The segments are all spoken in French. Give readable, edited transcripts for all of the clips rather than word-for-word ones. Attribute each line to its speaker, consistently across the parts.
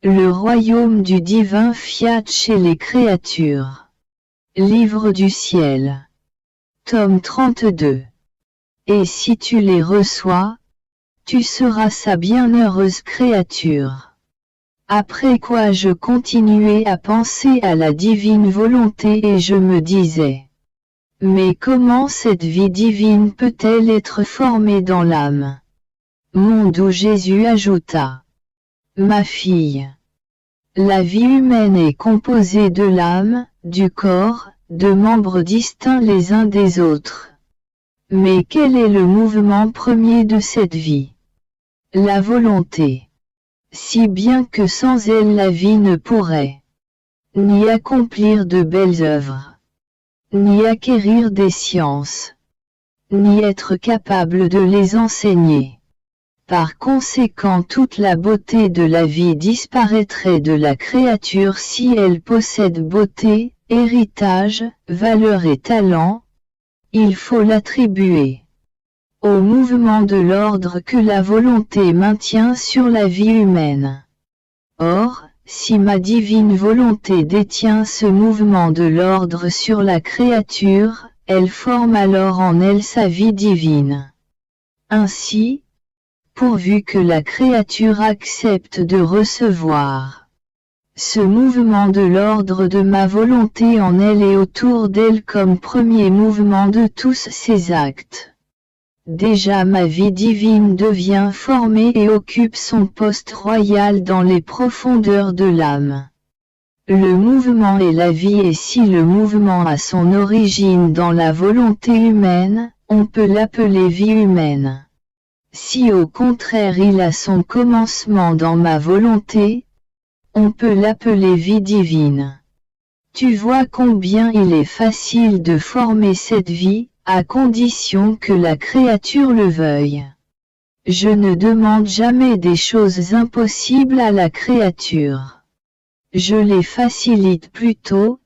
Speaker 1: Le royaume du divin fiat chez les créatures. Livre du ciel. Tome 32. Et si tu les reçois, tu seras sa bienheureuse créature. Après quoi je continuais à penser à la divine volonté et je me disais: mais comment cette vie divine peut-elle être formée dans l'âme? Mon doux Jésus ajouta: ma fille, la vie humaine est composée de l'âme, du corps, de membres distincts les uns des autres. Mais quel est le mouvement premier de cette vie? La volonté. Si bien que sans elle la vie ne pourrait ni accomplir de belles œuvres, ni acquérir des sciences, ni être capable de les enseigner. Par conséquent, toute la beauté de la vie disparaîtrait de la créature si elle possède beauté, héritage, valeur et talent. Il faut l'attribuer au mouvement de l'ordre que la volonté maintient sur la vie humaine. Or, si ma divine volonté détient ce mouvement de l'ordre sur la créature, elle forme alors en elle sa vie divine. Ainsi, pourvu que la créature accepte de recevoir ce mouvement de l'ordre de ma volonté en elle et autour d'elle comme premier mouvement de tous ses actes, déjà ma vie divine devient formée et occupe son poste royal dans les profondeurs de l'âme. Le mouvement est la vie, et si le mouvement a son origine dans la volonté humaine, on peut l'appeler vie humaine. Si au contraire il a son commencement dans ma volonté, on peut l'appeler vie divine. Tu vois combien il est facile de former cette vie, à condition que la créature le veuille. Je ne demande jamais des choses impossibles à la créature. Je les facilite plutôt,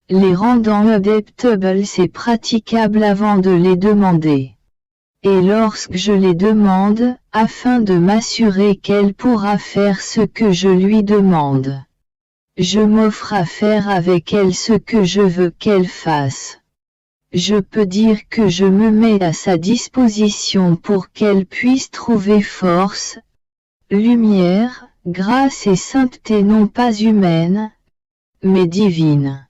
Speaker 1: les rendant adaptables et praticables avant de les demander. Et lorsque je les demande, afin de m'assurer qu'elle pourra faire ce que je lui demande, je m'offre à faire avec elle ce que je veux qu'elle fasse. Je peux dire que je me mets à sa disposition pour qu'elle puisse trouver force, lumière, grâce et sainteté non pas humaines, mais divines.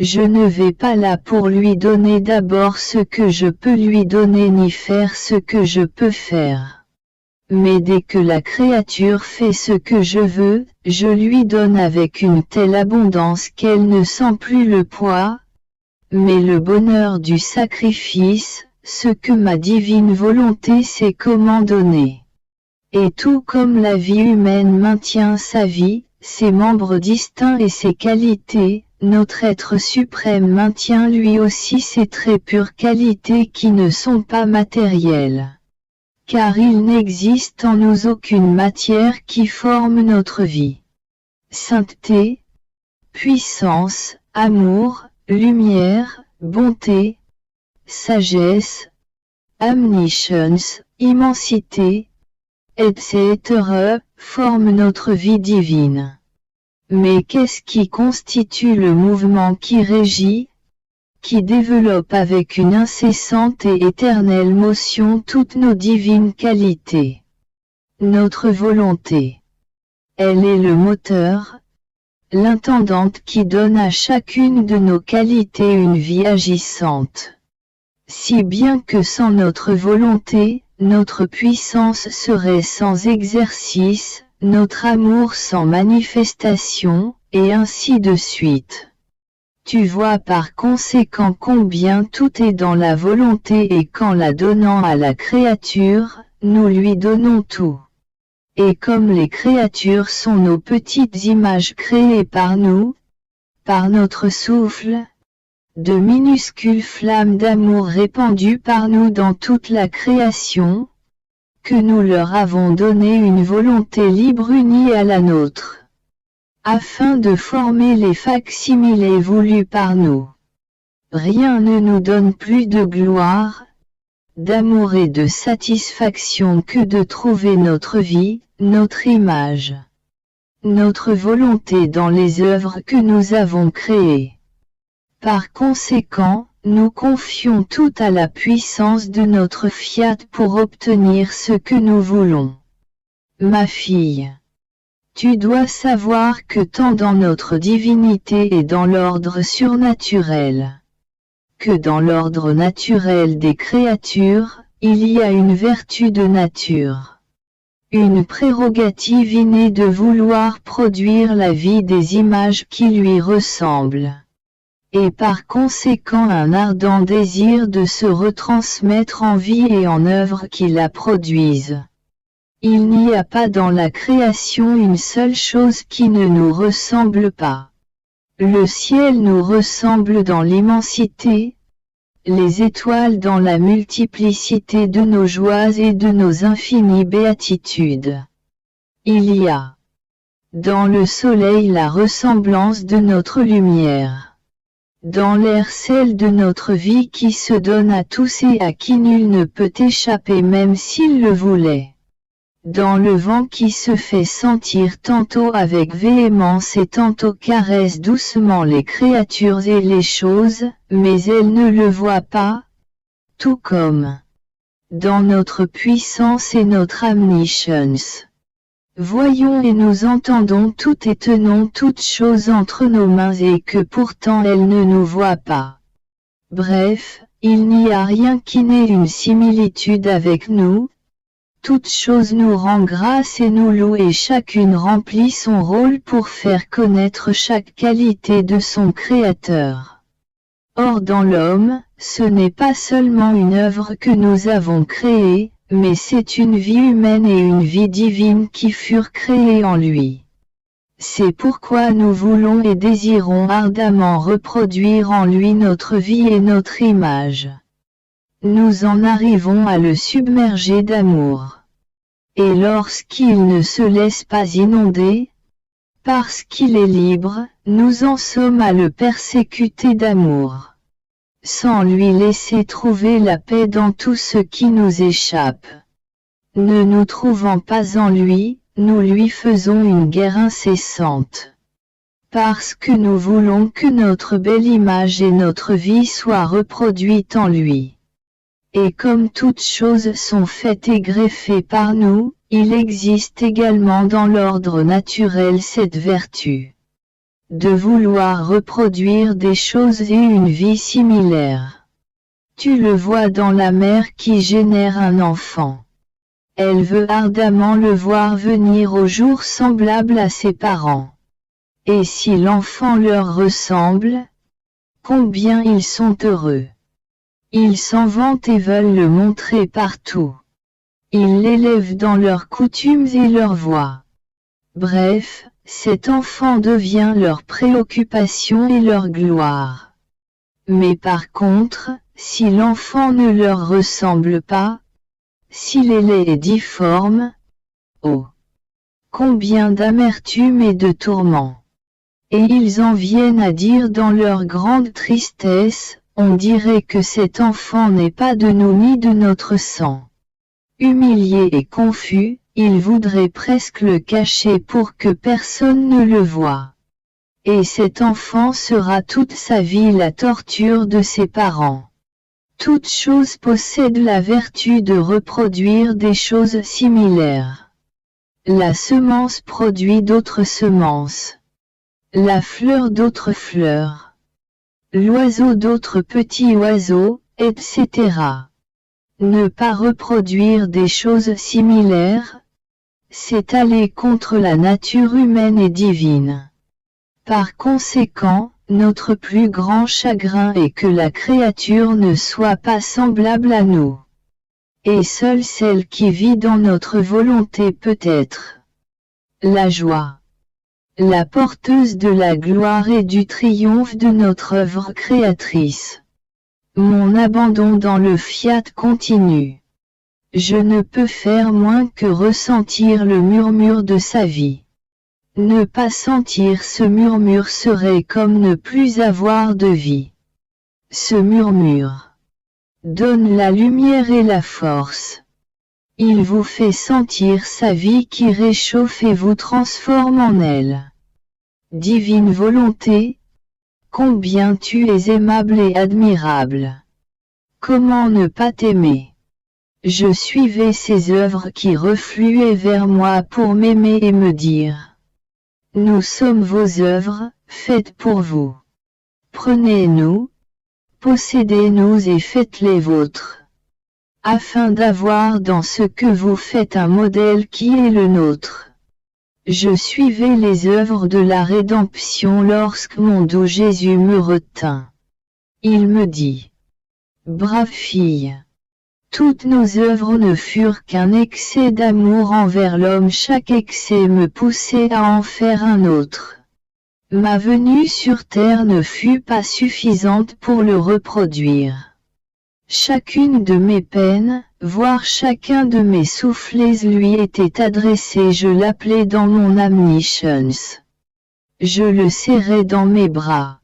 Speaker 1: Je ne vais pas là pour lui donner d'abord ce que je peux lui donner ni faire ce que je peux faire. Mais dès que la créature fait ce que je veux, je lui donne avec une telle abondance qu'elle ne sent plus le poids, mais le bonheur du sacrifice, ce que ma divine volonté sait comment donner. Et tout comme la vie humaine maintient sa vie, ses membres distincts et ses qualités, notre être suprême maintient lui aussi ses très pures qualités qui ne sont pas matérielles. Car il n'existe en nous aucune matière qui forme notre vie. Sainteté, puissance, amour, lumière, bonté, sagesse, omniscience, immensité, etc. forment notre vie divine. Mais qu'est-ce qui constitue le mouvement qui régit, qui développe avec une incessante et éternelle motion toutes nos divines qualités? Notre volonté. Elle est le moteur, l'intendante qui donne à chacune de nos qualités une vie agissante. Si bien que sans notre volonté, notre puissance serait sans exercice, notre amour sans manifestation, et ainsi de suite. Tu vois par conséquent combien tout est dans la volonté et qu'en la donnant à la créature, nous lui donnons tout. Et comme les créatures sont nos petites images créées par nous, par notre souffle, de minuscules flammes d'amour répandues par nous dans toute la création, que nous leur avons donné une volonté libre unie à la nôtre, afin de former les fac-similés voulus par nous. Rien ne nous donne plus de gloire, d'amour et de satisfaction que de trouver notre vie, notre image, notre volonté dans les œuvres que nous avons créées. Par conséquent, nous confions tout à la puissance de notre fiat pour obtenir ce que nous voulons. Ma fille, tu dois savoir que tant dans notre divinité et dans l'ordre surnaturel, que dans l'ordre naturel des créatures, il y a une vertu de nature. Une prérogative innée de vouloir produire la vie des images qui lui ressemblent. Et par conséquent un ardent désir de se retransmettre en vie et en œuvre qui la produisent. Il n'y a pas dans la création une seule chose qui ne nous ressemble pas. Le ciel nous ressemble dans l'immensité, les étoiles dans la multiplicité de nos joies et de nos infinies béatitudes. Il y a dans le soleil la ressemblance de notre lumière. Dans l'air celle de notre vie qui se donne à tous et à qui nul ne peut échapper même s'il le voulait. Dans le vent qui se fait sentir tantôt avec véhémence et tantôt caresse doucement les créatures et les choses, mais elles ne le voient pas, tout comme dans notre puissance et notre omniscience. Voyons et nous entendons tout et tenons toutes choses entre nos mains et que pourtant elles ne nous voient pas. Bref, il n'y a rien qui n'ait une similitude avec nous. Toute chose nous rend grâce et nous loue et chacune remplit son rôle pour faire connaître chaque qualité de son Créateur. Or dans l'homme, ce n'est pas seulement une œuvre que nous avons créée, mais c'est une vie humaine et une vie divine qui furent créées en lui. C'est pourquoi nous voulons et désirons ardemment reproduire en lui notre vie et notre image. Nous en arrivons à le submerger d'amour. Et lorsqu'il ne se laisse pas inonder, parce qu'il est libre, nous en sommes à le persécuter d'amour. Sans lui laisser trouver la paix dans tout ce qui nous échappe. Ne nous trouvant pas en lui, nous lui faisons une guerre incessante. Parce que nous voulons que notre belle image et notre vie soient reproduites en lui. Et comme toutes choses sont faites et greffées par nous, il existe également dans l'ordre naturel cette vertu. De vouloir reproduire des choses et une vie similaires. Tu le vois dans la mère qui génère un enfant. Elle veut ardemment le voir venir au jour semblable à ses parents. Et si l'enfant leur ressemble, combien ils sont heureux. Ils s'en vantent et veulent le montrer partout. Ils l'élèvent dans leurs coutumes et leurs voies. Bref, cet enfant devient leur préoccupation et leur gloire. Mais par contre, si l'enfant ne leur ressemble pas, s'il est laid et difforme, oh! Combien d'amertume et de tourments! Et ils en viennent à dire dans leur grande tristesse, on dirait que cet enfant n'est pas de nous ni de notre sang. Humilié et confus, il voudrait presque le cacher pour que personne ne le voie. Et cet enfant sera toute sa vie la torture de ses parents. Toute chose possède la vertu de reproduire des choses similaires. La semence produit d'autres semences. La fleur d'autres fleurs. L'oiseau d'autres petits oiseaux, etc. Ne pas reproduire des choses similaires, c'est aller contre la nature humaine et divine. Par conséquent, notre plus grand chagrin est que la créature ne soit pas semblable à nous. Et seule celle qui vit dans notre volonté peut être la joie, la porteuse de la gloire et du triomphe de notre œuvre créatrice. Mon abandon dans le fiat continue. Je ne peux faire moins que ressentir le murmure de sa vie. Ne pas sentir ce murmure serait comme ne plus avoir de vie. Ce murmure donne la lumière et la force. Il vous fait sentir sa vie qui réchauffe et vous transforme en elle. Divine volonté, combien tu es aimable et admirable. Comment ne pas t'aimer? Je suivais ces œuvres qui refluaient vers moi pour m'aimer et me dire: nous sommes vos œuvres, faites pour vous. Prenez-nous, possédez-nous et faites-les vôtres. Afin d'avoir dans ce que vous faites un modèle qui est le nôtre. Je suivais les œuvres de la rédemption lorsque mon doux Jésus me retint. Il me dit: brave fille. Toutes nos œuvres ne furent qu'un excès d'amour envers l'homme, chaque excès me poussait à en faire un autre. Ma venue sur terre ne fut pas suffisante pour le reproduire. Chacune de mes peines, voire chacun de mes soufflets lui était adressé, je l'appelais dans mon omniscience. Je le serrais dans mes bras.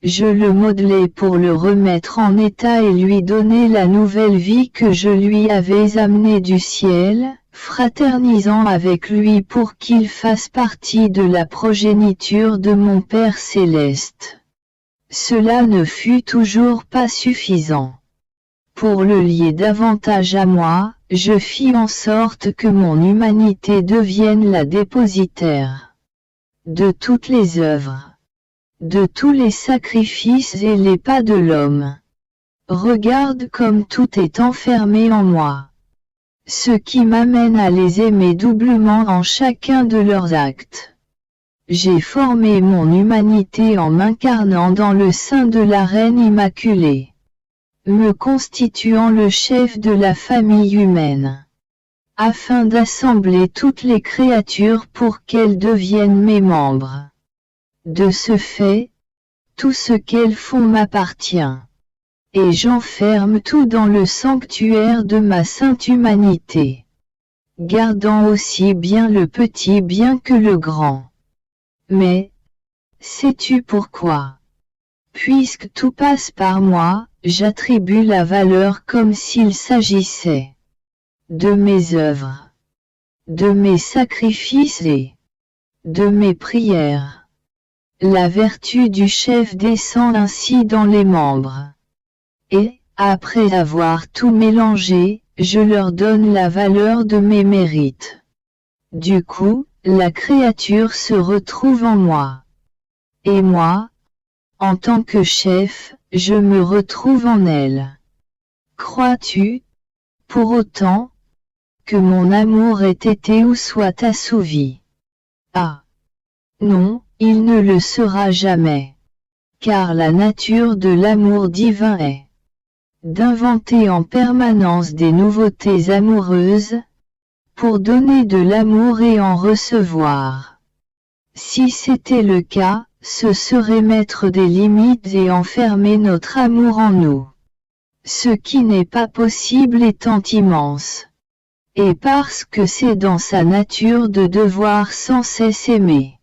Speaker 1: Je le modelais pour le remettre en état et lui donner la nouvelle vie que je lui avais amenée du ciel, fraternisant avec lui pour qu'il fasse partie de la progéniture de mon Père céleste. Cela ne fut toujours pas suffisant. Pour le lier davantage à moi, je fis en sorte que mon humanité devienne la dépositaire de toutes les œuvres, de tous les sacrifices et les pas de l'homme. Regarde comme tout est enfermé en moi. Ce qui m'amène à les aimer doublement en chacun de leurs actes. J'ai formé mon humanité en m'incarnant dans le sein de la Reine Immaculée, me constituant le chef de la famille humaine, afin d'assembler toutes les créatures pour qu'elles deviennent mes membres. De ce fait, tout ce qu'elles font m'appartient, et j'enferme tout dans le sanctuaire de ma sainte humanité, gardant aussi bien le petit bien que le grand. Mais, sais-tu pourquoi? Puisque tout passe par moi, j'attribue la valeur comme s'il s'agissait de mes œuvres, de mes sacrifices et de mes prières. La vertu du chef descend ainsi dans les membres. Et, après avoir tout mélangé, je leur donne la valeur de mes mérites. Du coup, la créature se retrouve en moi. Et moi, en tant que chef, je me retrouve en elle. Crois-tu, pour autant, que mon amour ait été ou soit assouvi? Ah! Non, il ne le sera jamais. Car la nature de l'amour divin est d'inventer en permanence des nouveautés amoureuses, pour donner de l'amour et en recevoir. Si c'était le cas, ce serait mettre des limites et enfermer notre amour en nous. Ce qui n'est pas possible étant immense. Et parce que c'est dans sa nature de devoir sans cesse aimer.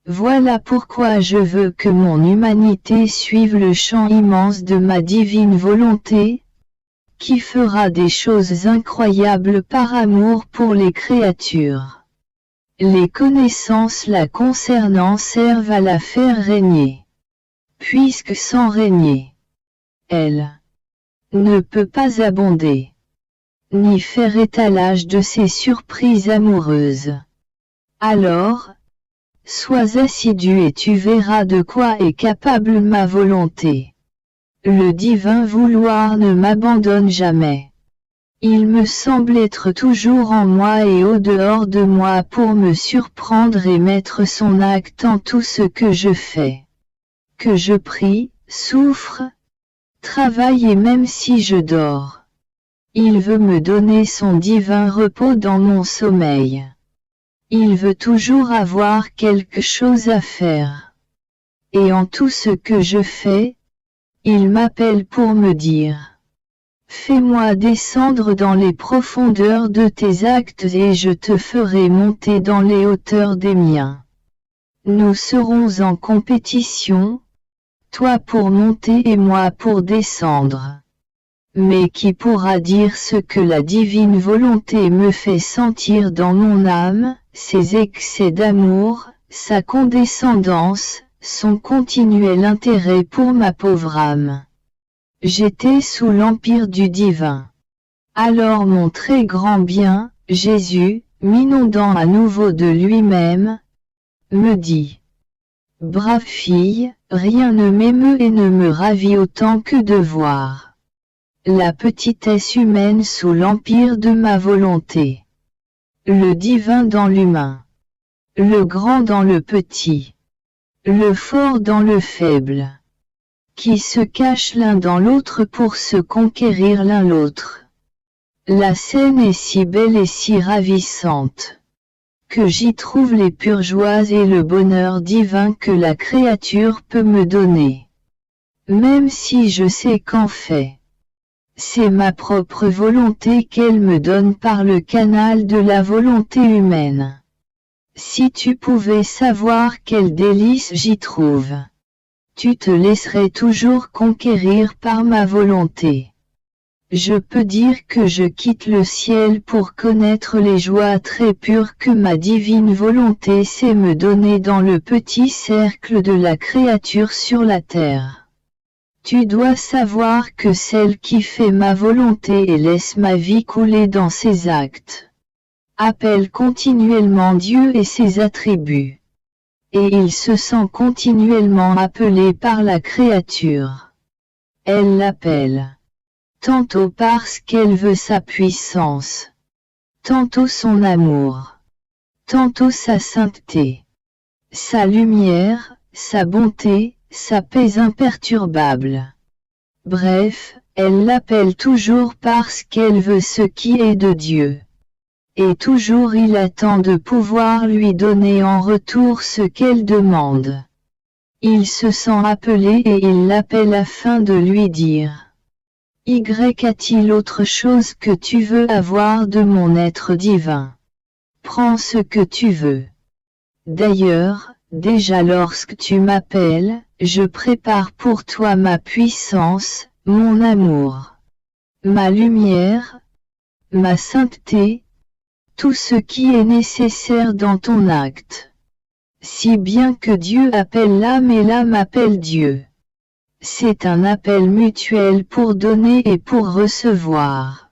Speaker 1: Voilà pourquoi je veux que mon humanité suive le champ immense de ma divine volonté, qui fera des choses incroyables par amour pour les créatures. Les connaissances la concernant servent à la faire régner. Puisque sans régner, elle ne peut pas abonder, ni faire étalage de ses surprises amoureuses. Alors, sois assidu et tu verras de quoi est capable ma volonté. Le divin vouloir ne m'abandonne jamais. Il me semble être toujours en moi et au dehors de moi pour me surprendre et mettre son acte en tout ce que je fais. Que je prie, souffre, travaille et même si je dors. Il veut me donner son divin repos dans mon sommeil. Il veut toujours avoir quelque chose à faire. Et en tout ce que je fais, il m'appelle pour me dire: fais-moi descendre dans les profondeurs de tes actes et je te ferai monter dans les hauteurs des miens. Nous serons en compétition, toi pour monter et moi pour descendre. Mais qui pourra dire ce que la divine volonté me fait sentir dans mon âme, ses excès d'amour, sa condescendance, son continuel intérêt pour ma pauvre âme. J'étais sous l'empire du divin. Alors mon très grand bien, Jésus, m'inondant à nouveau de lui-même, me dit: Brave fille, rien ne m'émeut et ne me ravit autant que de voir la petitesse humaine sous l'empire de ma volonté. Le divin dans l'humain. Le grand dans le petit. Le fort dans le faible. Qui se cachent l'un dans l'autre pour se conquérir l'un l'autre. La scène est si belle et si ravissante, que j'y trouve les pures joies et le bonheur divin que la créature peut me donner. Même si je sais qu'en fait, c'est ma propre volonté qu'elle me donne par le canal de la volonté humaine. Si tu pouvais savoir quel délice j'y trouve, tu te laisserais toujours conquérir par ma volonté. Je peux dire que je quitte le ciel pour connaître les joies très pures que ma divine volonté sait me donner dans le petit cercle de la créature sur la terre. Tu dois savoir que celle qui fait ma volonté et laisse ma vie couler dans ses actes, appelle continuellement Dieu et ses attributs. Et il se sent continuellement appelé par la créature. Elle l'appelle, tantôt parce qu'elle veut sa puissance, tantôt son amour, tantôt sa sainteté, sa lumière, sa bonté, sa paix imperturbable. Bref, elle l'appelle toujours parce qu'elle veut ce qui est de Dieu. Et toujours il attend de pouvoir lui donner en retour ce qu'elle demande. Il se sent appelé et il l'appelle afin de lui dire: Y a-t-il autre chose que tu veux avoir de mon être divin? Prends ce que tu veux. D'ailleurs, déjà lorsque tu m'appelles, je prépare pour toi ma puissance, mon amour, ma lumière, ma sainteté, tout ce qui est nécessaire dans ton acte. Si bien que Dieu appelle l'âme et l'âme appelle Dieu. C'est un appel mutuel pour donner et pour recevoir.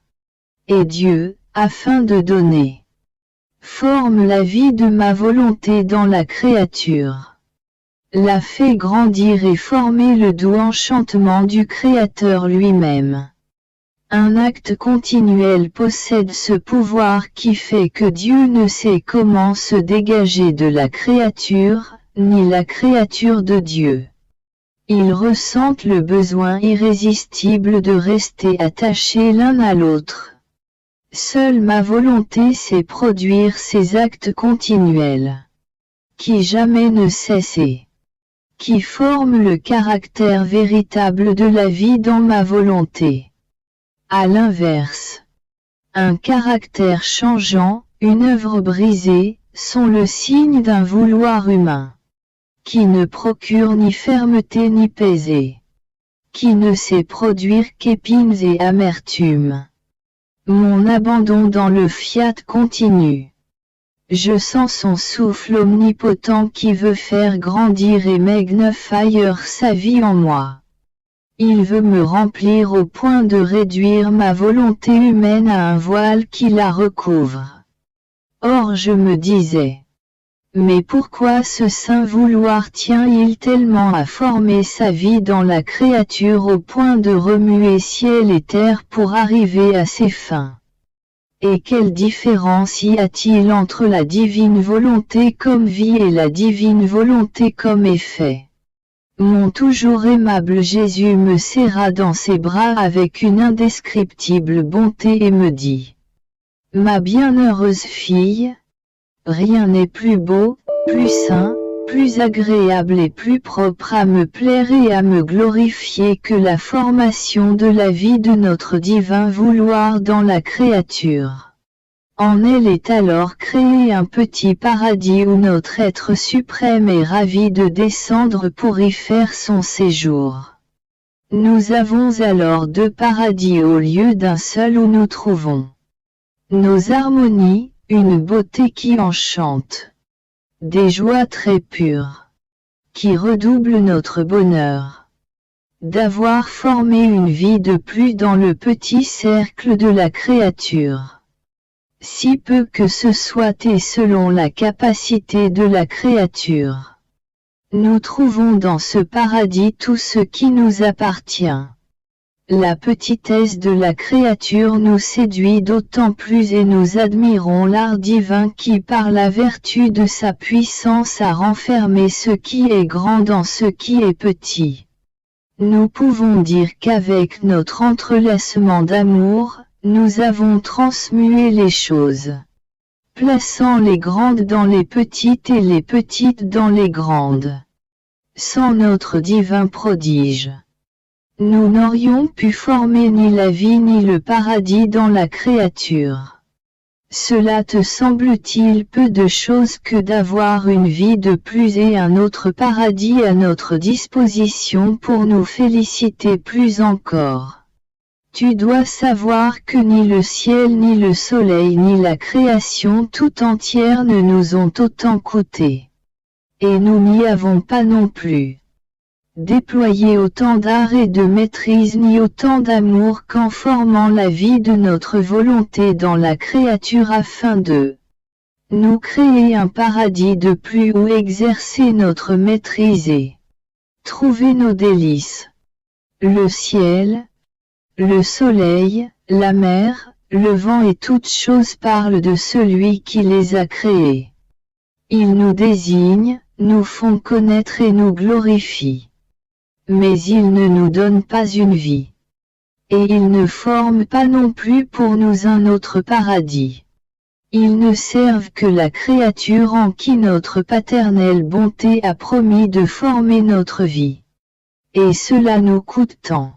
Speaker 1: Et Dieu, afin de donner, forme la vie de ma volonté dans la créature. La fait grandir et former le doux enchantement du Créateur lui-même. Un acte continuel possède ce pouvoir qui fait que Dieu ne sait comment se dégager de la créature, ni la créature de Dieu. Ils ressentent le besoin irrésistible de rester attachés l'un à l'autre. Seule ma volonté sait produire ces actes continuels, qui jamais ne cessent, qui forment le caractère véritable de la vie dans ma volonté. À l'inverse, un caractère changeant, une œuvre brisée, sont le signe d'un vouloir humain, qui ne procure ni fermeté ni paix, qui ne sait produire qu'épines et amertume. Mon abandon dans le fiat continue. Je sens son souffle omnipotent qui veut faire grandir et magnifier sa vie en moi. Il veut me remplir au point de réduire ma volonté humaine à un voile qui la recouvre. Or je me disais, mais pourquoi ce saint vouloir tient-il tellement à former sa vie dans la créature au point de remuer ciel et terre pour arriver à ses fins? Et quelle différence y a-t-il entre la divine volonté comme vie et la divine volonté comme effet? Mon toujours aimable Jésus me serra dans ses bras avec une indescriptible bonté et me dit: Ma bienheureuse fille, rien n'est plus beau, plus sain, plus agréable et plus propre à me plaire et à me glorifier que la formation de la vie de notre divin vouloir dans la créature. En elle est alors créé un petit paradis où notre être suprême est ravi de descendre pour y faire son séjour. Nous avons alors deux paradis au lieu d'un seul où nous trouvons nos harmonies, une beauté qui enchante, des joies très pures, qui redoublent notre bonheur, d'avoir formé une vie de plus dans le petit cercle de la créature. Si peu que ce soit et selon la capacité de la créature. Nous trouvons dans ce paradis tout ce qui nous appartient. La petitesse de la créature nous séduit d'autant plus et nous admirons l'art divin qui par la vertu de sa puissance a renfermé ce qui est grand dans ce qui est petit. Nous pouvons dire qu'avec notre entrelacement d'amour, nous avons transmué les choses, plaçant les grandes dans les petites et les petites dans les grandes. Sans notre divin prodige, nous n'aurions pu former ni la vie ni le paradis dans la créature. Cela te semble-t-il peu de chose que d'avoir une vie de plus et un autre paradis à notre disposition pour nous féliciter plus encore? Tu dois savoir que ni le ciel ni le soleil ni la création tout entière ne nous ont autant coûté. Et nous n'y avons pas non plus déployé autant d'art et de maîtrise ni autant d'amour qu'en formant la vie de notre volonté dans la créature afin de nous créer un paradis de plus où exercer notre maîtrise et trouver nos délices. Le ciel, le soleil, la mer, le vent et toutes choses parlent de celui qui les a créés. Ils nous désignent, nous font connaître et nous glorifient. Mais ils ne nous donnent pas une vie. Et ils ne forment pas non plus pour nous un autre paradis. Ils ne servent que la créature en qui notre paternelle bonté a promis de former notre vie. Et cela nous coûte tant.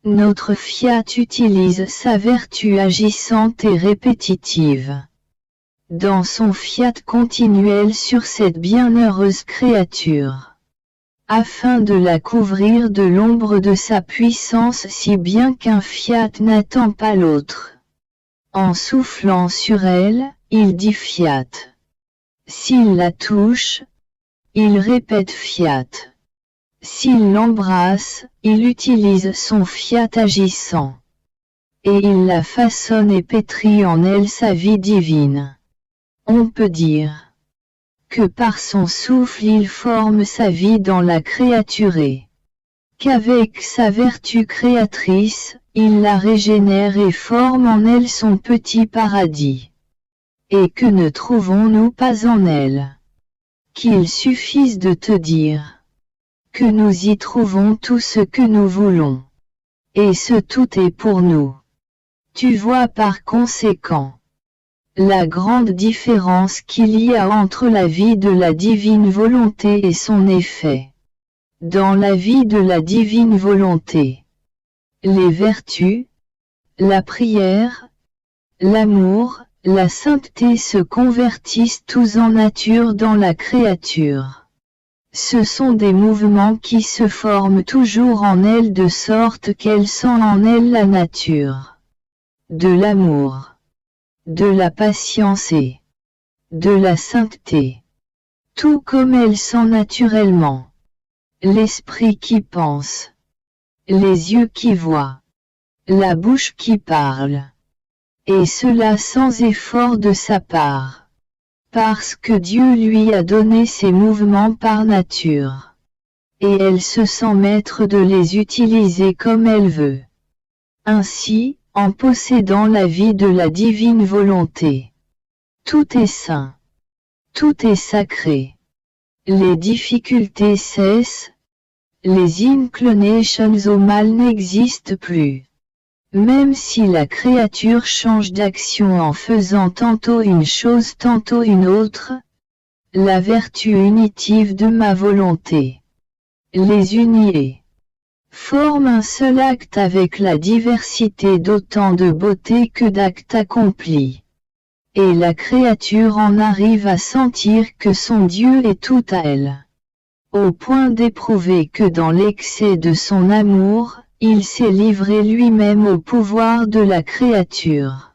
Speaker 1: Notre fiat utilise sa vertu agissante et répétitive dans son fiat continuel sur cette bienheureuse créature, afin de la couvrir de l'ombre de sa puissance si bien qu'un fiat n'attend pas l'autre. En soufflant sur elle, il dit fiat. S'il la touche, il répète fiat. S'il l'embrasse, il utilise son fiat agissant. Et il la façonne et pétrit en elle sa vie divine. On peut dire que par son souffle il forme sa vie dans la créature et qu'avec sa vertu créatrice, il la régénère et forme en elle son petit paradis. Et que ne trouvons-nous pas en elle? Qu'il suffise de te dire que nous y trouvons tout ce que nous voulons. Et ce tout est pour nous. Tu vois par conséquent la grande différence qu'il y a entre la vie de la divine volonté et son effet. Dans la vie de la divine volonté, les vertus, la prière, l'amour, la sainteté se convertissent tous en nature dans la créature. Ce sont des mouvements qui se forment toujours en elle de sorte qu'elle sent en elle la nature de l'amour, de la patience et de la sainteté. Tout comme elle sent naturellement l'esprit qui pense, les yeux qui voient, la bouche qui parle, et cela sans effort de sa part, parce que Dieu lui a donné ces mouvements par nature, et elle se sent maître de les utiliser comme elle veut. Ainsi, en possédant la vie de la divine volonté, tout est saint, tout est sacré. Les difficultés cessent, les inclinations au mal n'existent plus. Même si la créature change d'action en faisant tantôt une chose tantôt une autre, la vertu unitive de ma volonté les unit et forme un seul acte avec la diversité d'autant de beauté que d'actes accomplis. Et la créature en arrive à sentir que son Dieu est tout à elle. au point d'éprouver que dans l'excès de son amour, il s'est livré lui-même au pouvoir de la créature.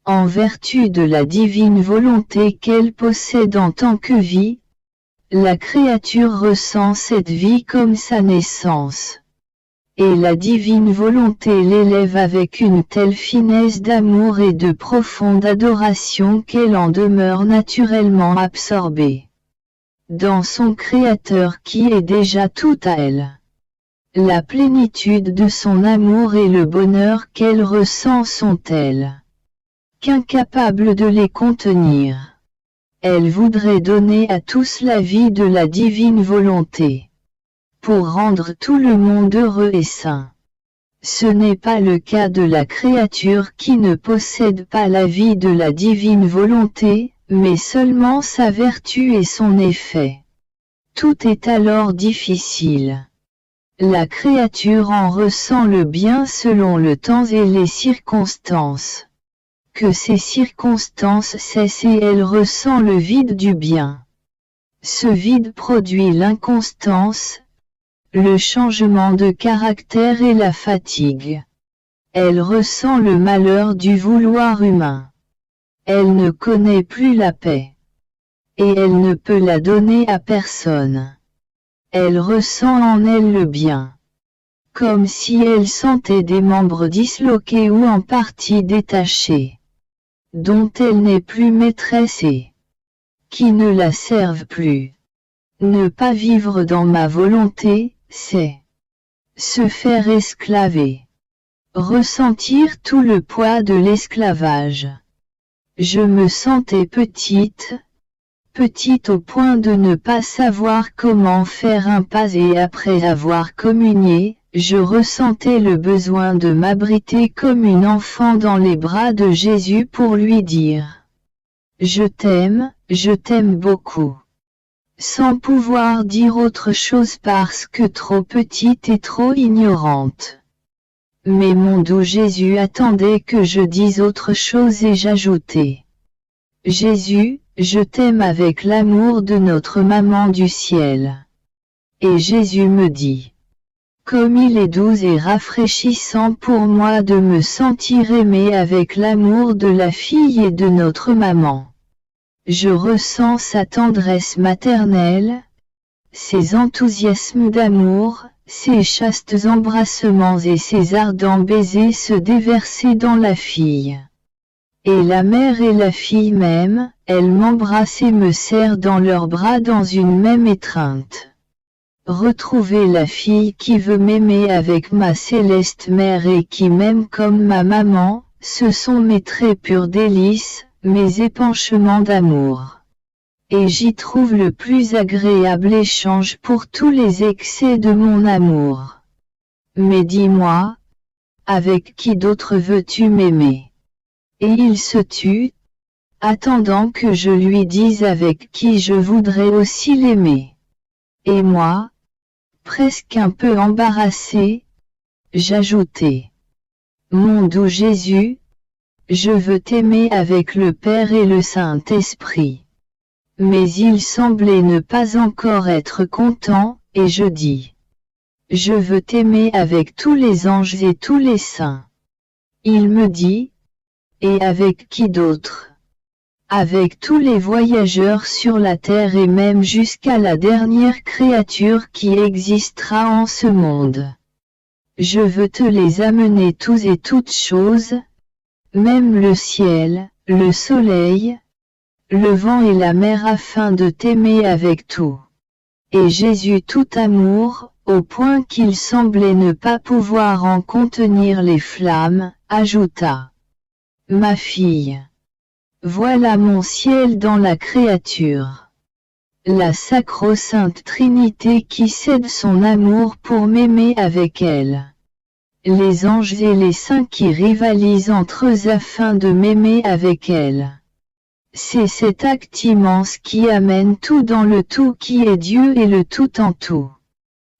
Speaker 1: En vertu de la divine volonté qu'elle possède en tant que vie, la créature ressent cette vie comme sa naissance. Et la divine volonté l'élève avec une telle finesse d'amour et de profonde adoration qu'elle en demeure naturellement absorbée dans son Créateur qui est déjà tout à elle. La plénitude de son amour et le bonheur qu'elle ressent sont tels qu'incapables de les contenir. Elle voudrait donner à tous la vie de la divine volonté, pour rendre tout le monde heureux et saint. Ce n'est pas le cas de la créature qui ne possède pas la vie de la divine volonté, mais seulement sa vertu et son effet. Tout est alors difficile. La créature en ressent le bien selon le temps et les circonstances. Que ces circonstances cessent et elle ressent le vide du bien. Ce vide produit l'inconstance, le changement de caractère et la fatigue. Elle ressent le malheur du vouloir humain. Elle ne connaît plus la paix. Et elle ne peut la donner à personne. Elle ressent en elle le bien. Comme si elle sentait des membres disloqués ou en partie détachés, dont elle n'est plus maîtresse et qui ne la servent plus. Ne pas vivre dans ma volonté, c'est se faire esclaver. Ressentir tout le poids de l'esclavage. Je me sentais petite au point de ne pas savoir comment faire un pas et après avoir communié, je ressentais le besoin de m'abriter comme une enfant dans les bras de Jésus pour lui dire « Je t'aime beaucoup ». Sans pouvoir dire autre chose parce que trop petite et trop ignorante. Mais mon doux Jésus attendait que je dise autre chose et j'ajoutai « Jésus, je t'aime avec l'amour de notre maman du ciel. » Et Jésus me dit « Comme il est doux et rafraîchissant pour moi de me sentir aimé avec l'amour de la fille et de notre maman. Je ressens sa tendresse maternelle, ses enthousiasmes d'amour, ses chastes embrassements et ses ardents baisers se déverser dans la fille. Et la mère et la fille même, elles m'embrassent et me serrent dans leurs bras dans une même étreinte. Retrouver la fille qui veut m'aimer avec ma céleste mère et qui m'aime comme ma maman, ce sont mes très purs délices, mes épanchements d'amour. Et j'y trouve le plus agréable échange pour tous les excès de mon amour. Mais dis-moi, avec qui d'autre veux-tu m'aimer? Et il se tut, attendant que je lui dise avec qui je voudrais aussi l'aimer. Et moi, presque un peu embarrassé, j'ajoutai « Mon doux Jésus, je veux t'aimer avec le Père et le Saint-Esprit. » Mais il semblait ne pas encore être content, et je dis « Je veux t'aimer avec tous les anges et tous les saints. » Il me dit « Et avec qui d'autre? » Avec tous les voyageurs sur la terre et même jusqu'à la dernière créature qui existera en ce monde. Je veux te les amener tous et toutes choses, même le ciel, le soleil, le vent et la mer afin de t'aimer avec tout. Et Jésus tout amour, au point qu'il semblait ne pas pouvoir en contenir les flammes, ajouta « Ma fille, voilà mon ciel dans la créature. La sacro-sainte Trinité qui cède son amour pour m'aimer avec elle. Les anges et les saints qui rivalisent entre eux afin de m'aimer avec elle. C'est cet acte immense qui amène tout dans le tout qui est Dieu et le tout en tout.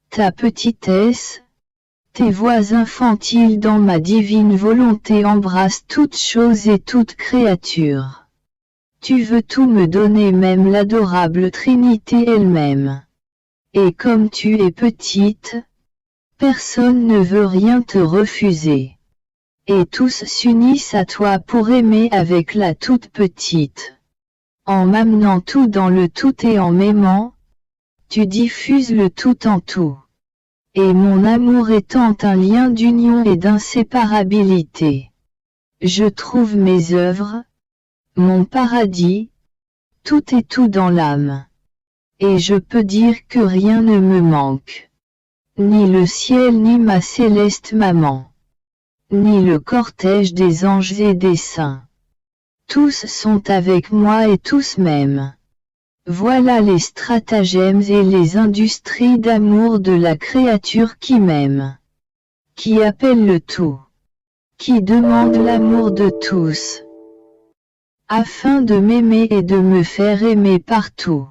Speaker 1: Ta petitesse, tes voix infantiles dans ma divine volonté embrassent toutes choses et toute créature. Tu veux tout me donner même l'adorable Trinité elle-même. Et comme tu es petite, personne ne veut rien te refuser. Et tous s'unissent à toi pour aimer avec la toute petite. En m'amenant tout dans le tout et en m'aimant, tu diffuses le tout en tout. Et mon amour étant un lien d'union et d'inséparabilité. Je trouve mes œuvres, mon paradis, tout est tout dans l'âme. Et je peux dire que rien ne me manque. Ni le ciel ni ma céleste maman. Ni le cortège des anges et des saints. Tous sont avec moi et tous m'aiment. Voilà les stratagèmes et les industries d'amour de la créature qui m'aime. Qui appelle le tout. Qui demande l'amour de tous. Afin de m'aimer et de me faire aimer partout.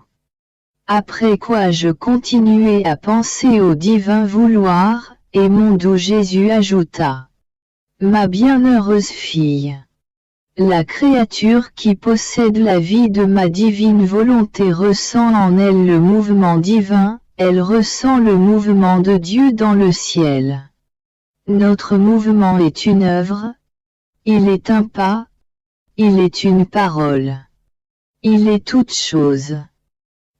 Speaker 1: Après quoi je continuai à penser au divin vouloir, et mon doux Jésus ajouta. Ma bienheureuse fille. La créature qui possède la vie de ma divine volonté ressent en elle le mouvement divin, elle ressent le mouvement de Dieu dans le ciel. Notre mouvement est une œuvre, il est un pas, il est une parole. Il est toute chose.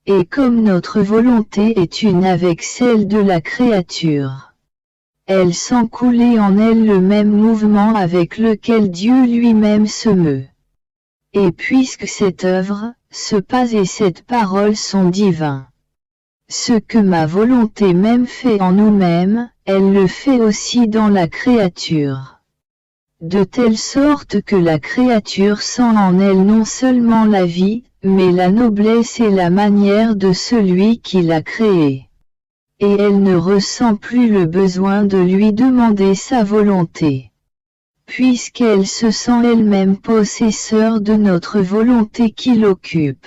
Speaker 1: Et comme notre volonté est une avec celle de la créature, elle sent couler en elle le même mouvement avec lequel Dieu lui-même se meut. Et puisque cette œuvre, ce pas et cette parole sont divins, ce que ma volonté même fait en nous-mêmes, elle le fait aussi dans la créature. De telle sorte que la créature sent en elle non seulement la vie, mais la noblesse et la manière de celui qui l'a créée. Et elle ne ressent plus le besoin de lui demander sa volonté. Puisqu'elle se sent elle-même possesseur de notre volonté qui l'occupe.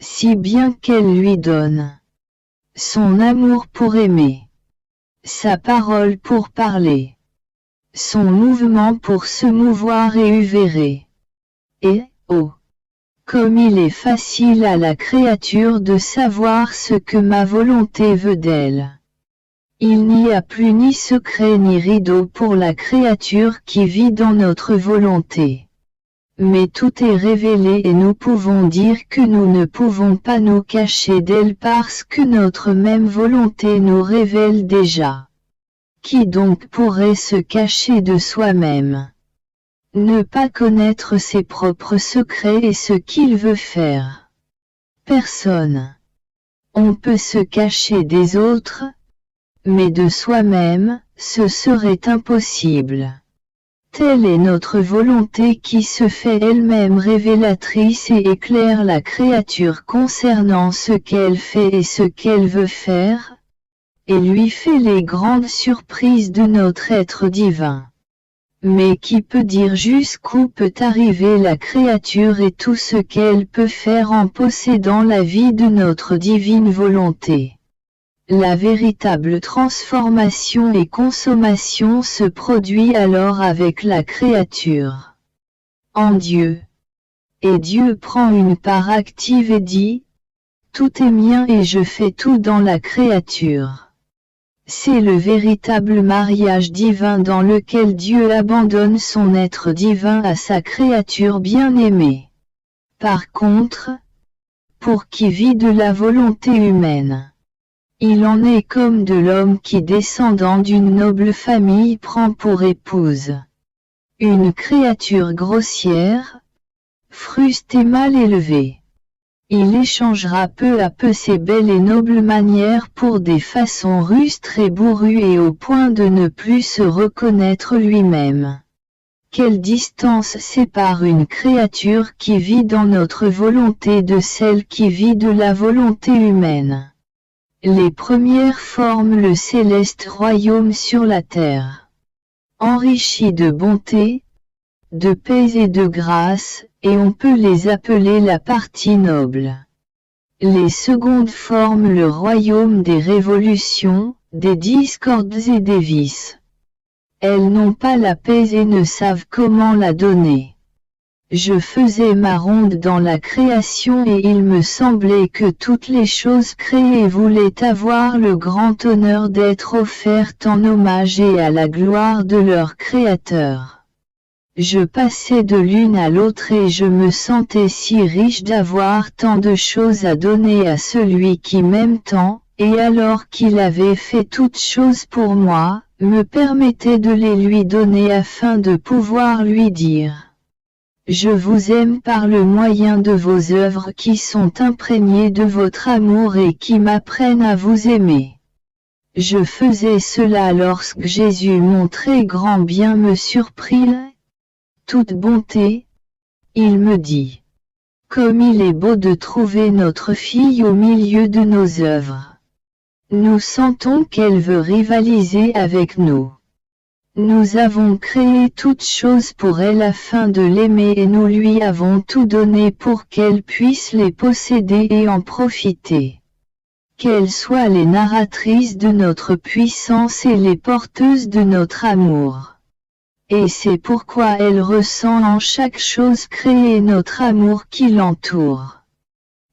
Speaker 1: Si bien qu'elle lui donne son amour pour aimer, sa parole pour parler, son mouvement pour se mouvoir et uvérer. Et, oh! Comme il est facile à la créature de savoir ce que ma volonté veut d'elle. Il n'y a plus ni secret ni rideau pour la créature qui vit dans notre volonté. Mais tout est révélé et nous pouvons dire que nous ne pouvons pas nous cacher d'elle parce que notre même volonté nous révèle déjà. Qui donc pourrait se cacher de soi-même ? Ne pas connaître ses propres secrets et ce qu'il veut faire. Personne. On peut se cacher des autres, mais de soi-même, ce serait impossible. Telle est notre volonté qui se fait elle-même révélatrice et éclaire la créature concernant ce qu'elle fait et ce qu'elle veut faire, et lui fait les grandes surprises de notre être divin. Mais qui peut dire jusqu'où peut arriver la créature et tout ce qu'elle peut faire en possédant la vie de notre divine volonté. La véritable transformation et consommation se produit alors avec la créature. En Dieu. Et Dieu prend une part active et dit, « Tout est mien et je fais tout dans la créature. » C'est le véritable mariage divin dans lequel Dieu abandonne son être divin à sa créature bien-aimée. Par contre, pour qui vit de la volonté humaine, il en est comme de l'homme qui descendant d'une noble famille prend pour épouse une créature grossière, fruste et mal élevée. Il échangera peu à peu ses belles et nobles manières pour des façons rustres et bourrues et au point de ne plus se reconnaître lui-même. Quelle distance sépare une créature qui vit dans notre volonté de celle qui vit de la volonté humaine. Les premières forment le céleste royaume sur la terre. Enrichis de bonté, de paix et de grâce, et on peut les appeler la partie noble. Les secondes forment le royaume des révolutions, des discordes et des vices. Elles n'ont pas la paix et ne savent comment la donner. Je faisais ma ronde dans la création et il me semblait que toutes les choses créées voulaient avoir le grand honneur d'être offertes en hommage et à la gloire de leur Créateur. Je passais de l'une à l'autre et je me sentais si riche d'avoir tant de choses à donner à celui qui m'aime tant, et alors qu'il avait fait toutes choses pour moi, me permettait de les lui donner afin de pouvoir lui dire. Je vous aime par le moyen de vos œuvres qui sont imprégnées de votre amour et qui m'apprennent à vous aimer. Je faisais cela lorsque Jésus mon très grand bien me surprit. Toute bonté. Il me dit. Comme il est beau de trouver notre fille au milieu de nos œuvres. Nous sentons qu'elle veut rivaliser avec nous. Nous avons créé toutes choses pour elle afin de l'aimer et nous lui avons tout donné pour qu'elle puisse les posséder et en profiter. Qu'elles soient les narratrices de notre puissance et les porteuses de notre amour. Et c'est pourquoi elle ressent en chaque chose créée notre amour qui l'entoure.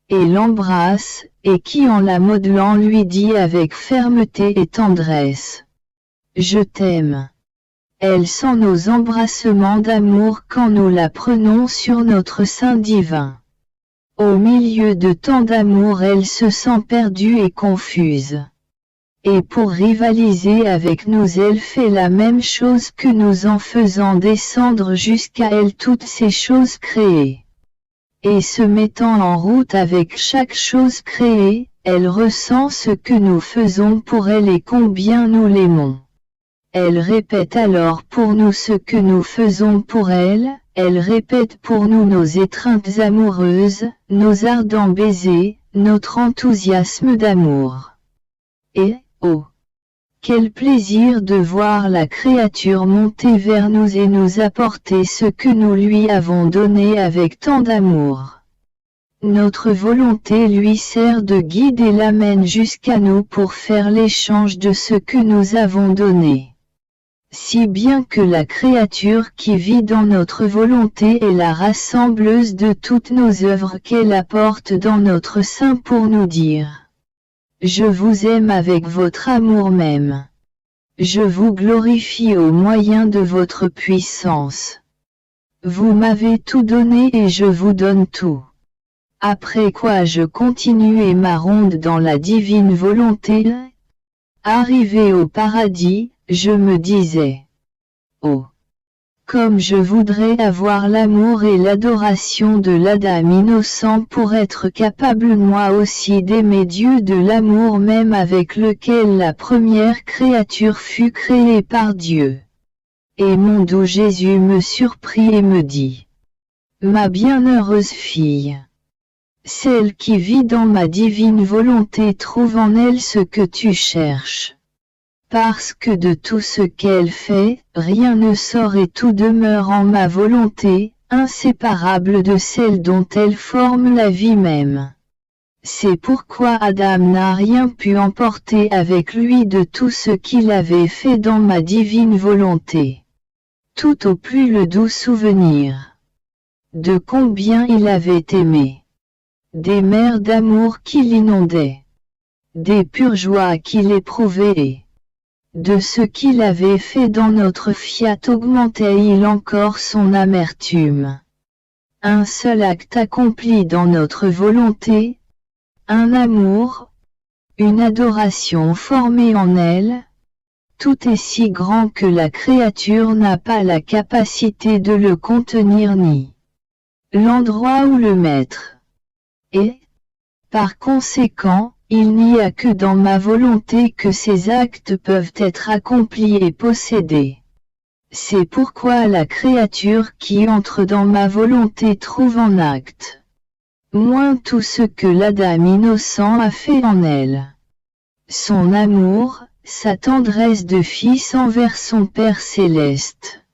Speaker 1: Et l'embrasse, et qui en la modelant lui dit avec fermeté et tendresse. Je t'aime. Elle sent nos embrassements d'amour quand nous la prenons sur notre sein divin. Au milieu de tant d'amour elle se sent perdue et confuse. Et pour rivaliser avec nous elle fait la même chose que nous en faisant descendre jusqu'à elle toutes ces choses créées. Et se mettant en route avec chaque chose créée, elle ressent ce que nous faisons pour elle et combien nous l'aimons. Elle répète alors pour nous ce que nous faisons pour elle, elle répète pour nous nos étreintes amoureuses, nos ardents baisers, notre enthousiasme d'amour. Et, oh! Quel plaisir de voir la créature monter vers nous et nous apporter ce que nous lui avons donné avec tant d'amour. Notre volonté lui sert de guide et l'amène jusqu'à nous pour faire l'échange de ce que nous avons donné. Si bien que la créature qui vit dans notre volonté est la rassembleuse de toutes nos œuvres qu'elle apporte dans notre sein pour nous dire. Je vous aime avec votre amour même. Je vous glorifie au moyen de votre puissance. Vous m'avez tout donné et je vous donne tout. Après quoi je continuais ma ronde dans la divine volonté. Arrivé au paradis, je me disais. Oh! Comme je voudrais avoir l'amour et l'adoration de l'Adam innocent pour être capable moi aussi d'aimer Dieu de l'amour même avec lequel la première créature fut créée par Dieu. Et mon doux Jésus me surprit et me dit. Ma bienheureuse fille. Celle qui vit dans ma divine volonté trouve en elle ce que tu cherches. Parce que de tout ce qu'elle fait, rien ne sort et tout demeure en ma volonté, inséparable de celle dont elle forme la vie même. C'est pourquoi Adam n'a rien pu emporter avec lui de tout ce qu'il avait fait dans ma divine volonté. Tout au plus le doux souvenir. De combien il avait aimé. Des mers d'amour qui l'inondaient. Des pures joies qu'il éprouvait. De ce qu'il avait fait dans notre fiat augmentait-il encore son amertume. Un seul acte accompli dans notre volonté, un amour, une adoration formée en elle, tout est si grand que la créature n'a pas la capacité de le contenir ni l'endroit où le mettre. Et, par conséquent, il n'y a que dans ma volonté que ces actes peuvent être accomplis et possédés. C'est pourquoi la créature qui entre dans ma volonté trouve en acte moins tout ce que l'Adam innocent a fait en elle. Son amour, sa tendresse de fils envers son Père céleste.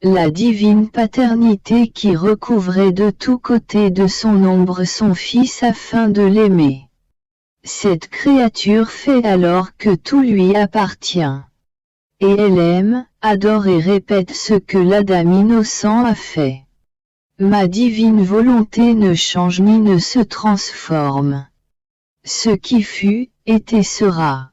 Speaker 1: La divine paternité qui recouvrait de tous côtés de son ombre son fils afin de l'aimer. Cette créature fait alors que tout lui appartient. Et elle aime, adore et répète ce que l'Adam innocent a fait. Ma divine volonté ne change ni ne se transforme. Ce qui fut, est et sera.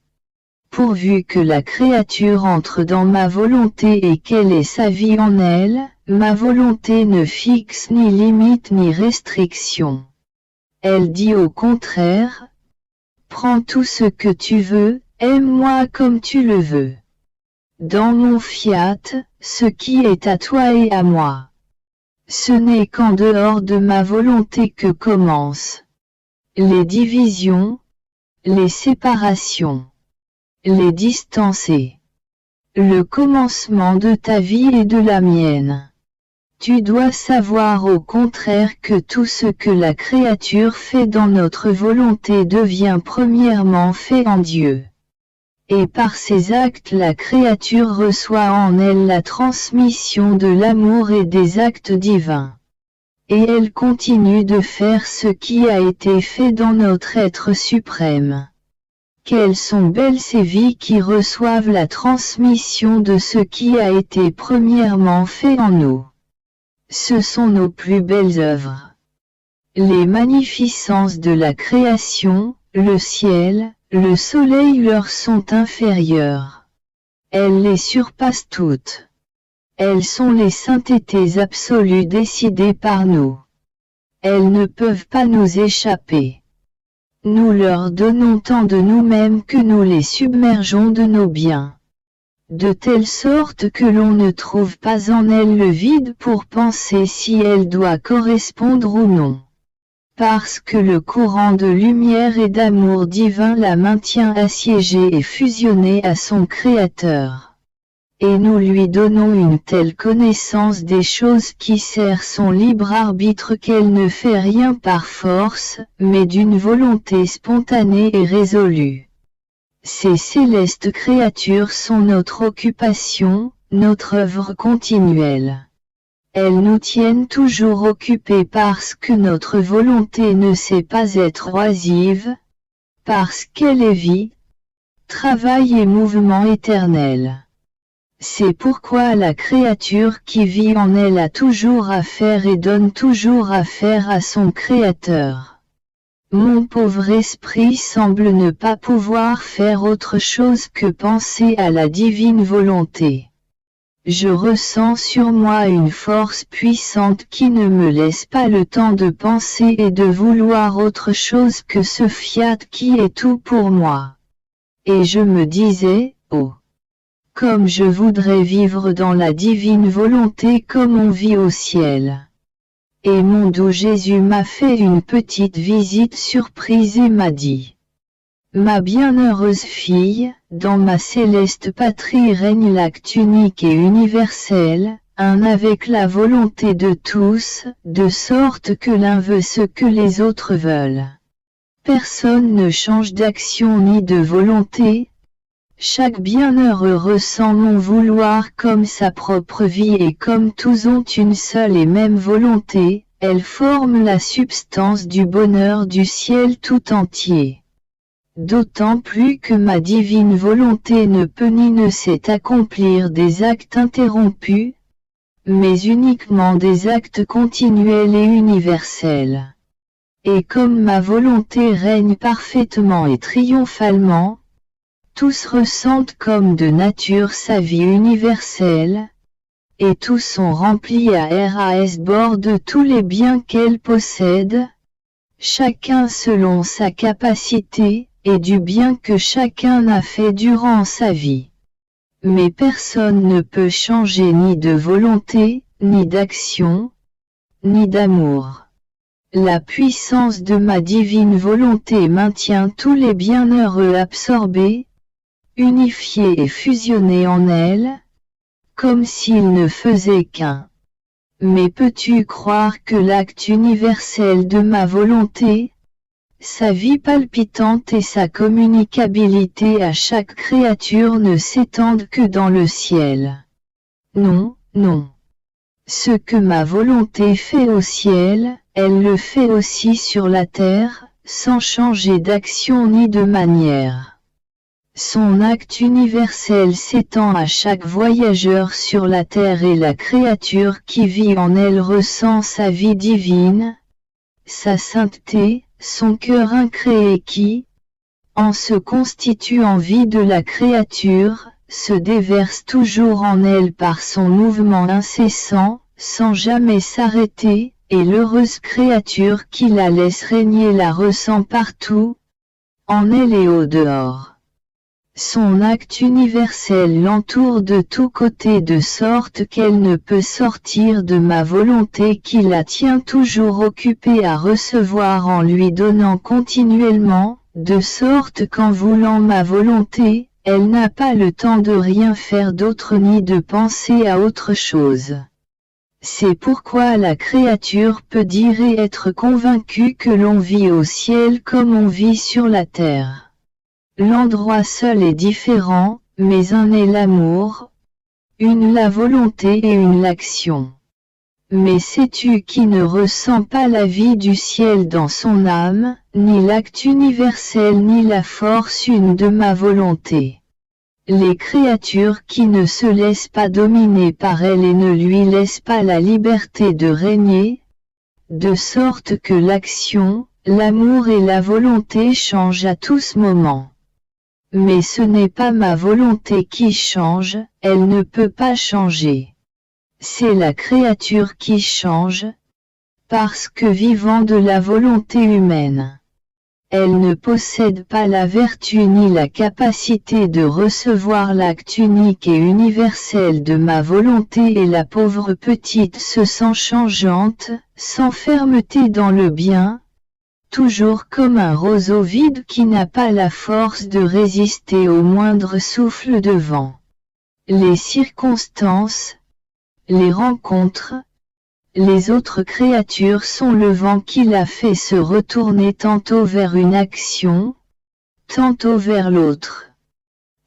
Speaker 1: Pourvu que la créature entre dans ma volonté et qu'elle ait sa vie en elle, ma volonté ne fixe ni limite ni restriction. Elle dit au contraire, prends tout ce que tu veux, aime-moi comme tu le veux. Dans mon fiat, ce qui est à toi et à moi. Ce n'est qu'en dehors de ma volonté que commencent les divisions, les séparations, les distancés. Le commencement de ta vie et de la mienne. Tu dois savoir au contraire que tout ce que la créature fait dans notre volonté devient premièrement fait en Dieu. Et par ces actes la créature reçoit en elle la transmission de l'amour et des actes divins. Et elle continue de faire ce qui a été fait dans notre être suprême. Quelles sont belles ces vies qui reçoivent la transmission de ce qui a été premièrement fait en nous. Ce sont nos plus belles œuvres. Les magnificences de la création, le ciel, le soleil leur sont inférieures. Elles les surpassent toutes. Elles sont les saintetés absolues décidées par nous. Elles ne peuvent pas nous échapper. Nous leur donnons tant de nous-mêmes que nous les submergeons de nos biens. De telle sorte que l'on ne trouve pas en elles le vide pour penser si elle doit correspondre ou non. Parce que le courant de lumière et d'amour divin la maintient assiégée et fusionnée à son Créateur. Et nous lui donnons une telle connaissance des choses qui sert son libre arbitre qu'elle ne fait rien par force, mais d'une volonté spontanée et résolue. Ces célestes créatures sont notre occupation, notre œuvre continuelle. Elles nous tiennent toujours occupés parce que notre volonté ne sait pas être oisive, parce qu'elle est vie, travail et mouvement éternel. C'est pourquoi la créature qui vit en elle a toujours à faire et donne toujours à faire à son Créateur. Mon pauvre esprit semble ne pas pouvoir faire autre chose que penser à la divine volonté. Je ressens sur moi une force puissante qui ne me laisse pas le temps de penser et de vouloir autre chose que ce fiat qui est tout pour moi. Et je me disais, oh, comme je voudrais vivre dans la divine volonté comme on vit au ciel. Et mon doux Jésus m'a fait une petite visite surprise et m'a dit, ma bienheureuse fille, dans ma céleste patrie règne l'acte unique et universel, un avec la volonté de tous, de sorte que l'un veut ce que les autres veulent. Personne ne change d'action ni de volonté. Chaque bienheureux ressent mon vouloir comme sa propre vie et comme tous ont une seule et même volonté, elle forme la substance du bonheur du ciel tout entier. D'autant plus que ma divine volonté ne peut ni ne sait accomplir des actes interrompus, mais uniquement des actes continuels et universels. Et comme ma volonté règne parfaitement et triomphalement, tous ressentent comme de nature sa vie universelle, et tous sont remplis à ras-bord de tous les biens qu'elle possède, chacun selon sa capacité, et du bien que chacun a fait durant sa vie. Mais personne ne peut changer ni de volonté, ni d'action, ni d'amour. La puissance de ma divine volonté maintient tous les bienheureux absorbés, unifiés et fusionnés en elle, comme s'ils ne faisaient qu'un. Mais peux-tu croire que l'acte universel de ma volonté, sa vie palpitante et sa communicabilité à chaque créature ne s'étendent que dans le ciel? Non, non. Ce que ma volonté fait au ciel, elle le fait aussi sur la terre, sans changer d'action ni de manière. Son acte universel s'étend à chaque voyageur sur la terre et la créature qui vit en elle ressent sa vie divine, sa sainteté, son cœur incréé qui, en se constituant vie de la créature, se déverse toujours en elle par son mouvement incessant, sans jamais s'arrêter, et l'heureuse créature qui la laisse régner la ressent partout, en elle et au dehors. Son acte universel l'entoure de tous côtés de sorte qu'elle ne peut sortir de ma volonté qui la tient toujours occupée à recevoir en lui donnant continuellement, de sorte qu'en voulant ma volonté, elle n'a pas le temps de rien faire d'autre ni de penser à autre chose. C'est pourquoi la créature peut dire et être convaincue que l'on vit au ciel comme on vit sur la terre. L'endroit seul est différent, mais un est l'amour, une la volonté et une l'action. Mais sais-tu qui ne ressent pas la vie du ciel dans son âme, ni l'acte universel ni la force une de ma volonté? Les créatures qui ne se laissent pas dominer par elle et ne lui laissent pas la liberté de régner, de sorte que l'action, l'amour et la volonté changent à tous moments. Mais ce n'est pas ma volonté qui change, elle ne peut pas changer. C'est la créature qui change, parce que vivant de la volonté humaine. Elle ne possède pas la vertu ni la capacité de recevoir l'acte unique et universel de ma volonté et la pauvre petite se sent changeante, sans fermeté dans le bien, toujours comme un roseau vide qui n'a pas la force de résister au moindre souffle de vent. Les circonstances, les rencontres, les autres créatures sont le vent qui la fait se retourner tantôt vers une action, tantôt vers l'autre.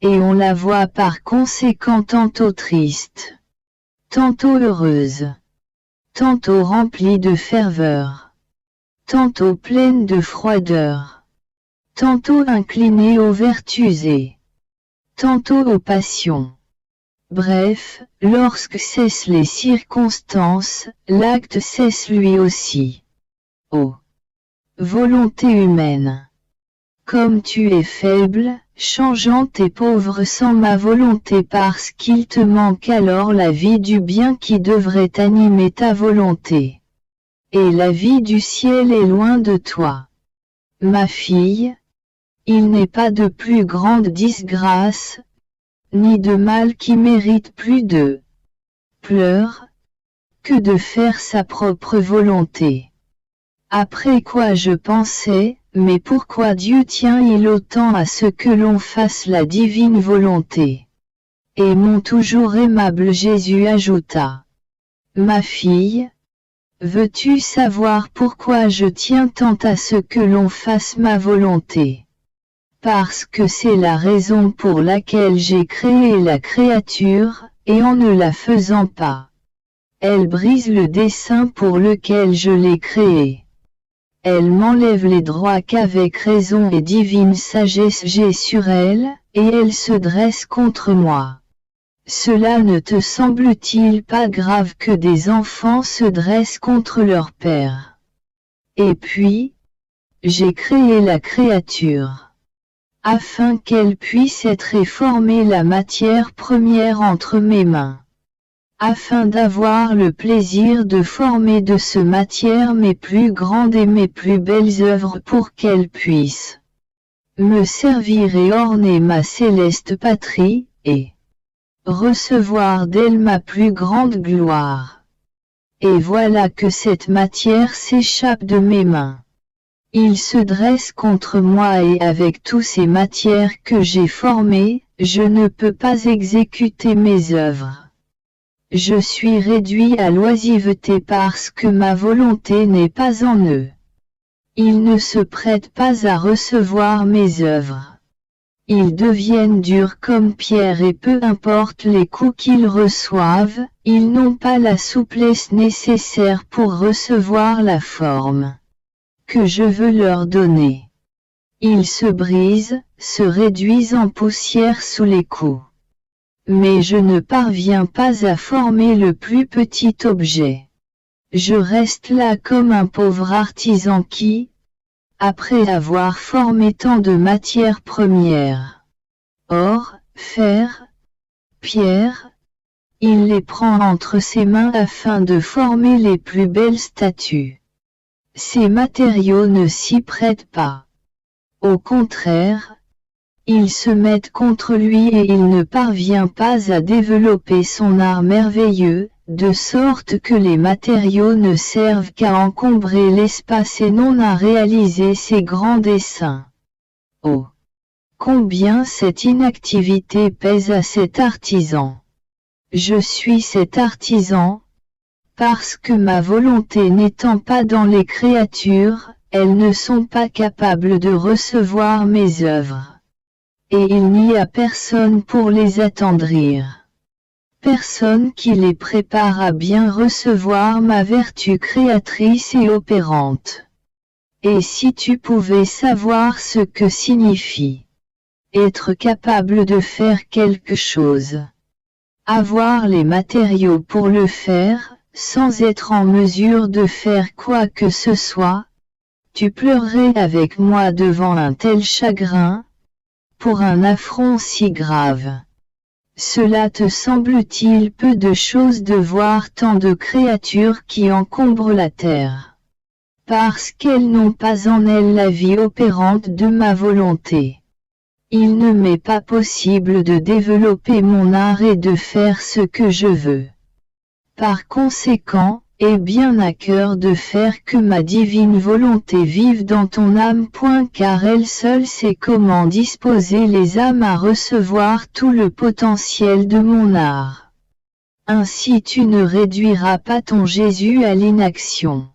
Speaker 1: Et on la voit par conséquent tantôt triste, tantôt heureuse, tantôt remplie de ferveur, tantôt pleine de froideur, tantôt inclinée aux vertus et tantôt aux passions. Bref, lorsque cessent les circonstances, l'acte cesse lui aussi. Ô volonté humaine! Comme tu es faible, changeante et pauvre sans ma volonté parce qu'il te manque alors la vie du bien qui devrait animer ta volonté. Et la vie du ciel est loin de toi. Ma fille, il n'est pas de plus grande disgrâce, ni de mal qui mérite plus de pleurs, que de faire sa propre volonté. Après quoi je pensais, mais pourquoi Dieu tient-il autant à ce que l'on fasse la divine volonté? Et mon toujours aimable Jésus ajouta: Ma fille, veux-tu savoir pourquoi je tiens tant à ce que l'on fasse ma volonté? Parce que c'est la raison pour laquelle j'ai créé la créature, et en ne la faisant pas, elle brise le dessein pour lequel je l'ai créée. Elle m'enlève les droits qu'avec raison et divine sagesse j'ai sur elle, et elle se dresse contre moi. Cela ne te semble-t-il pas grave que des enfants se dressent contre leur père? Et puis, j'ai créé la créature afin qu'elle puisse être et former la matière première entre mes mains, afin d'avoir le plaisir de former de ce matière mes plus grandes et mes plus belles œuvres pour qu'elle puisse me servir et orner ma céleste patrie, et recevoir d'elle ma plus grande gloire. Et voilà que cette matière s'échappe de mes mains. Il se dresse contre moi et avec toutes ces matières que j'ai formées, je ne peux pas exécuter mes œuvres. Je suis réduit à l'oisiveté parce que ma volonté n'est pas en eux. Ils ne se prêtent pas à recevoir mes œuvres. Ils deviennent durs comme pierre et peu importe les coups qu'ils reçoivent, ils n'ont pas la souplesse nécessaire pour recevoir la forme que je veux leur donner. Ils se brisent, se réduisent en poussière sous les coups. Mais je ne parviens pas à former le plus petit objet. Je reste là comme un pauvre artisan qui, après avoir formé tant de matières premières, or, fer, pierre, il les prend entre ses mains afin de former les plus belles statues. Ces matériaux ne s'y prêtent pas. Au contraire, ils se mettent contre lui et il ne parvient pas à développer son art merveilleux, de sorte que les matériaux ne servent qu'à encombrer l'espace et non à réaliser ses grands desseins. Oh! Combien cette inactivité pèse à cet artisan! Je suis cet artisan, parce que ma volonté n'étant pas dans les créatures, elles ne sont pas capables de recevoir mes œuvres. Et il n'y a personne pour les attendrir. Personne qui les prépare à bien recevoir ma vertu créatrice et opérante. Et si tu pouvais savoir ce que signifie être capable de faire quelque chose, avoir les matériaux pour le faire, sans être en mesure de faire quoi que ce soit, tu pleurerais avec moi devant un tel chagrin, pour un affront si grave. Cela te semble-t-il peu de chose de voir tant de créatures qui encombrent la terre? Parce qu'elles n'ont pas en elles la vie opérante de ma volonté. Il ne m'est pas possible de développer mon art et de faire ce que je veux. Par conséquent, aie bien à cœur de faire que ma divine volonté vive dans ton âme. Car elle seule sait comment disposer les âmes à recevoir tout le potentiel de mon art. Ainsi tu ne réduiras pas ton Jésus à l'inaction.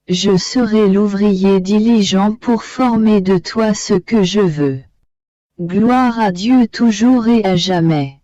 Speaker 1: Je serai l'ouvrier diligent pour former de toi ce que je veux. Gloire à Dieu toujours et à jamais.